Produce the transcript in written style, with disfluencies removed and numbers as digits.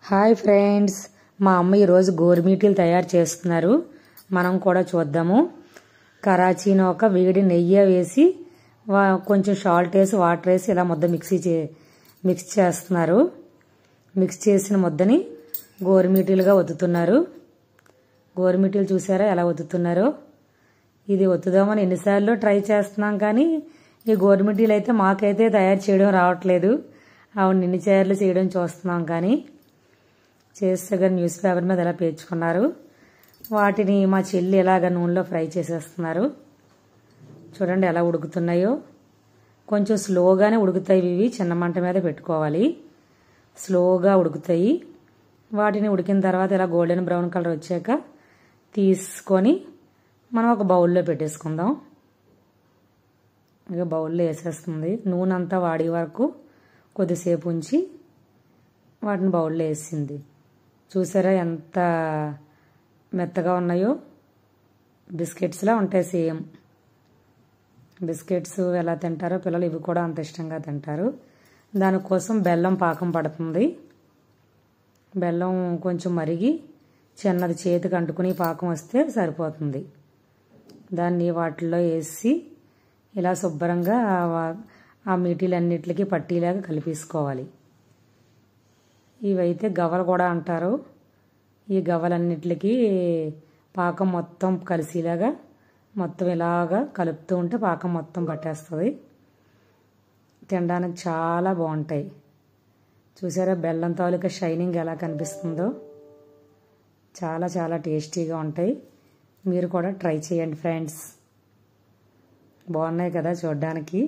Hi friends, మా అమ్మ ఈరోజు గోరుమీటీలు తయారు చేస్తున్నారు. మనం కూడా చూద్దాము. కరాచీని ఒక వేడి నెయ్యి వేసి కొంచెం సాల్ట్ వేసి వాటర్ వేసి ఇలా ముద్ద మిక్స్ చేస్తున్నారు. మిక్స్ చేసిన ముద్దని గోరుమీటీలుగా ఒత్తుతున్నారు. గోరుమీటీలు చూసారా ఎలా ఒత్తుతున్నారో? ఇది ఒత్తుదామని ఎన్నిసార్లు ట్రై చేస్తున్నాం, కానీ ఈ గోరుమీటీలు అయితే మాకైతే తయారు చేయడం రావట్లేదు. అవును, ఎన్నిసార్లు చేయడం చూస్తున్నాం, కానీ చేస్తే న్యూస్ పేపర్ మీద ఎలా పేర్చుకున్నారు. వాటిని మా చెల్లి ఎలాగ నూనెలో ఫ్రై చేసేస్తున్నారు. చూడండి ఎలా ఉడుకుతున్నాయో. కొంచెం స్లోగానే ఉడుకుతాయి ఇవి, చిన్న మంట మీద పెట్టుకోవాలి. స్లోగా ఉడుకుతాయి. వాటిని ఉడికిన తర్వాత ఇలా గోల్డెన్ బ్రౌన్ కలర్ వచ్చాక తీసుకొని మనం ఒక బౌల్లో పెట్టేసుకుందాం. ఇక బౌల్లో వేసేస్తుంది. నూనె అంతా వాడే వరకు కొద్దిసేపు ఉంచి వాటిని బౌల్లో వేసింది. చూసారా ఎంత మెత్తగా ఉన్నాయో? బిస్కెట్స్లా ఉంటాయి సేమ్. బిస్కెట్స్ ఎలా తింటారో పిల్లలు ఇవి కూడా అంత ఇష్టంగా తింటారు. దానికోసం బెల్లం పాకం పడుతుంది. బెల్లం కొంచెం మరిగి చిన్నది చేతికి అంటుకుని పాకం వస్తే సరిపోతుంది. దాన్ని వాటిల్లో వేసి ఇలా శుభ్రంగా ఆ మీటీలన్నిటికీ పట్టీలాగా కలిపేసుకోవాలి. ఇవైతే గవ్వలు కూడా అంటారు. ఈ గవ్వలన్నిటికీ పాకం మొత్తం కలిసేలాగా మొత్తం ఇలాగా కలుపుతూ ఉంటే పాకం మొత్తం పట్టేస్తుంది. తినడానికి చాలా బాగుంటాయి. చూసారా బెల్లం తాలూకా షైనింగ్ ఎలా కనిపిస్తుందో? చాలా చాలా టేస్టీగా ఉంటాయి. మీరు కూడా ట్రై చేయండి ఫ్రెండ్స్. బాగున్నాయి కదా చూడడానికి.